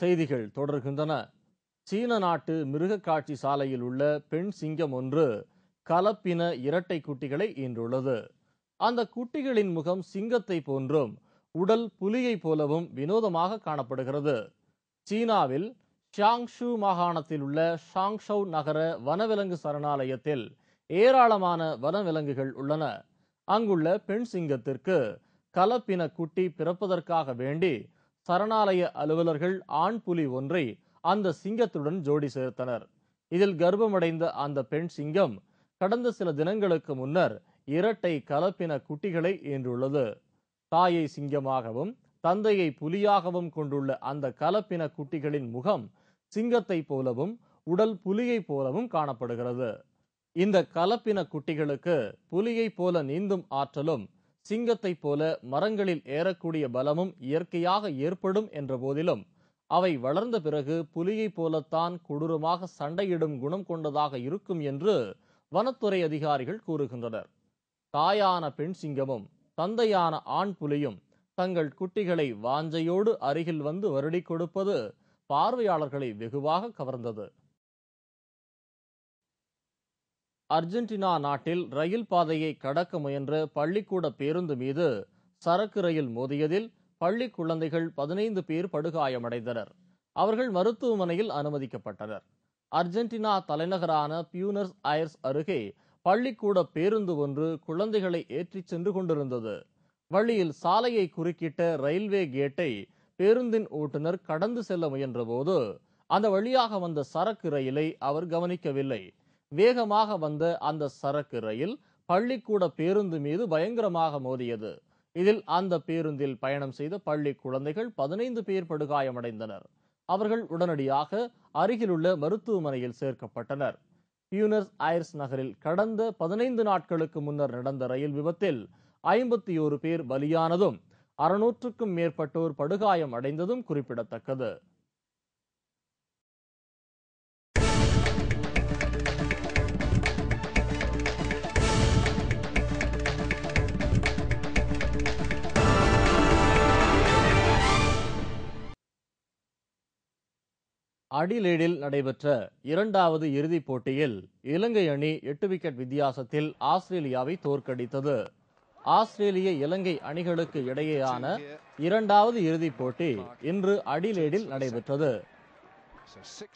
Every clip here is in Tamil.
செய்திகள் தொடர்கின்றன. சீன நாட்டு மிருகக்காட்சி சாலையில் உள்ள பெண் சிங்கம் ஒன்று கலப்பின இரட்டை குட்டிகளை ஈன்றுள்ளது. அந்த குட்டிகளின் முகம் சிங்கத்தை போன்றும் உடல் புலியை போலவும் வினோதமாக காணப்படுகிறது. சீனாவில் ஷியாங்ஷு மாகாணத்தில் உள்ள ஷாங்ஷவ் நகர வனவிலங்கு சரணாலயத்தில் ஏராளமான வனவிலங்குகள் உள்ளன. அங்குள்ள பெண் சிங்கத்திற்கு கலப்பின குட்டி பிறப்பதற்காக வேண்டி சரணாலய அலுவலர்கள் ஆண் புலி ஒன்றை அந்த சிங்கத்துடன் ஜோடி சேர்த்தனர். இதில் கர்ப்பமடைந்த அந்த பெண் சிங்கம் கடந்த சில தினங்களுக்கு முன்னர் இரட்டை கலப்பின குட்டிகளை ஈன்றுள்ளது. தாயை சிங்கமாகவும் தந்தையை புலியாகவும் கொண்டுள்ள அந்த கலப்பின குட்டிகளின் முகம் சிங்கத்தை போலவும் உடல் புலியை போலவும் காணப்படுகிறது. இந்த கலப்பின குட்டிகளுக்கு புலியை போல நீந்தும் ஆற்றலும் சிங்கத்தை போல மரங்களில் ஏறக்கூடிய பலமும் இயற்கையாக ஏற்படும் என்ற போதிலும் அவை வளர்ந்த பிறகு புலியை போலத்தான் கொடூரமாக சண்டையிடும் குணம் கொண்டதாக இருக்கும் என்று வனத்துறை அதிகாரிகள் கூறுகின்றனர். தாயான பெண் சிங்கமும் தந்தையான ஆண் புலியும் தங்கள் குட்டிகளை வாஞ்சையோடு அருகில் வந்து வருடி கொடுப்பது பார்வையாளர்களை வெகுவாக கவர்ந்தது. அர்ஜென்டினா நாட்டில் ரயில் பாதையை கடக்க முயன்ற பள்ளிக்கூட பேருந்து மீது சரக்கு ரயில் மோதியதில் பள்ளி குழந்தைகள் 15 பேர் படுகாயமடைந்தனர். அவர்கள் மருத்துவமனையில் அனுமதிக்கப்பட்டனர். அர்ஜென்டினா தலைநகரான பியூனஸ் ஐர்ஸ் அருகே பள்ளிக்கூட பேருந்து ஒன்று குழந்தைகளை ஏற்றிச் சென்று கொண்டிருந்தது. வழியில் சாலையை குறுக்கிட்ட ரயில்வே கேட்டை பேருந்தின் ஓட்டுநர் கடந்து செல்ல முயன்றபோது அந்த வழியாக வந்த சரக்கு ரயிலை அவர் கவனிக்கவில்லை. வேகமாக வந்த அந்த சரக்கு ரயில் பள்ளிக்கூட பேருந்து மீது பயங்கரமாக மோதியது. இதில் அந்த பேருந்தில் பயணம் செய்த பள்ளி குழந்தைகள் 15 பேர் படுகாயமடைந்தனர். அவர்கள் உடனடியாக அருகிலுள்ள மருத்துவமனையில் சேர்க்கப்பட்டனர். பியூனஸ் ஐர்ஸ் நகரில் கடந்த 15 நாட்களுக்கு முன்னர் நடந்த ரயில் விபத்தில் 51 பேர் பலியானதும் 600க்கும் மேற்பட்டோர் படுகாயம் அடைந்ததும் குறிப்பிடத்தக்கது. அடிலேடில் நடைபெற்ற இரண்டாவது இறுதிப் போட்டியில் இலங்கை அணி 8 விக்கெட் வித்தியாசத்தில் ஆஸ்திரேலியாவை தோற்கடித்தது. ஆஸ்திரேலிய இலங்கை அணிகளுக்கு இடையேயான இரண்டாவது இறுதிப் போட்டி இன்று அடிலேடில் நடைபெற்றது.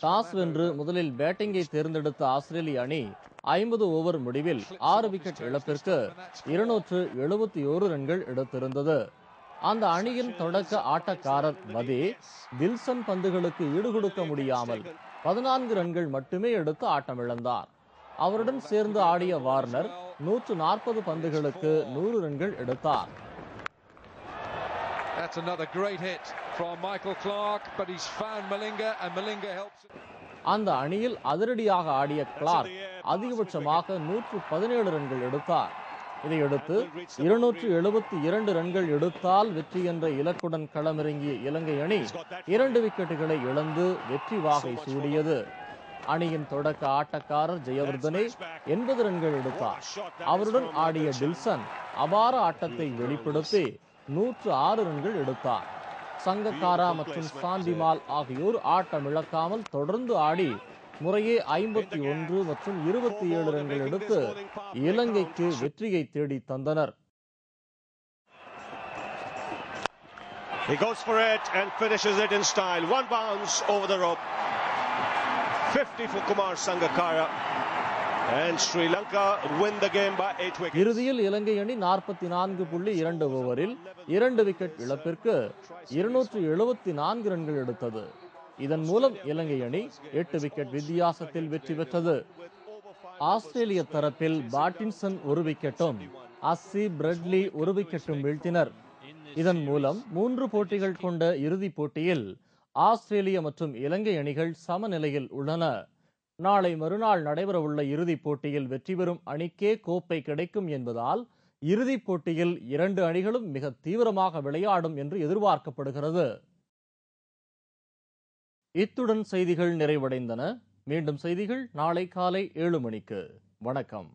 டாஸ் வென்று முதலில் பேட்டிங்கை தேர்ந்தெடுத்த ஆஸ்திரேலிய அணி 50 ஓவர் முடிவில் 6 விக்கெட் இழப்பிற்கு 271 ரன்கள் எடுத்திருந்தது. அந்த அணியின் தொடக்க ஆட்டக்காரர் பதே வில்சன் பந்துகளுக்கு ஈடுகொடுக்க முடியாமல் 14 ரன்கள் மட்டுமே எடுத்து ஆட்டமிழந்தார். அவருடன் சேர்ந்து ஆடிய வார்னர் 140 பந்துகளுக்கு 100 ரன்கள் எடுத்தார். அந்த அணியில் அதிரடியாக ஆடிய கிளார்க் அதிகபட்சமாக 117 ரன்கள் எடுத்தார். இதையடுத்து 272 ரன்கள் எடுத்தால் வெற்றி என்ற இலக்குடன் களமிறங்கிய இலங்கை அணி 2 விக்கெட்டுகளை இழந்து வெற்றி வாகை சூடியது. அணியின் தொடக்க ஆட்டக்காரர் ஜெயவர்தனே 80 ரன்கள் எடுத்தார். அவருடன் ஆடிய டில்சன் அபார ஆட்டத்தை வெளிப்படுத்தி 106 ரன்கள் எடுத்தார். சங்கக்காரா மற்றும் சாண்டிமால் ஆகியோர் ஆட்டமிழக்காமல் தொடர்ந்து ஆடி முறையே 51 மற்றும் 27 ரன்கள் எடுத்து இலங்கைக்கு வெற்றியை தேடி தந்தனர். He goes for it and finishes it in style. One bounce over the rope. 50 for Kumar Sangakkara. And Sri Lanka win the game by 8 wickets. இறுதியில் இலங்கை அணி 44.2 ஓவரில் 2 விக்கெட் இழப்பிற்கு 274 ரன்கள் எடுத்தது. இதன் மூலம் இலங்கை அணி 8 விக்கெட் வித்தியாசத்தில் வெற்றி பெற்றது. ஆஸ்திரேலிய தரப்பில் பாட்டின்சன் 1 விக்கெட்டும் அஸ்ஸி பிரெட்லி 1 விக்கெட்டும் வீழ்த்தினர். இதன் மூலம் 3 போட்டிகள் கொண்ட இறுதிப் போட்டியில் ஆஸ்திரேலிய மற்றும் இலங்கை அணிகள் சமநிலையில் உள்ளன. நாளை மறுநாள் நடைபெறவுள்ள இறுதிப் போட்டியில் வெற்றி பெறும் அணிக்கே கோப்பை கிடைக்கும் என்பதால் இறுதிப் போட்டியில் 2 அணிகளும் மிக தீவிரமாக விளையாடும் என்று எதிர்பார்க்கப்படுகிறது. இத்துடன் செய்திகள் நிறைவடைந்தன. மீண்டும் செய்திகள் நாளை காலை 7 மணிக்கு. வணக்கம்.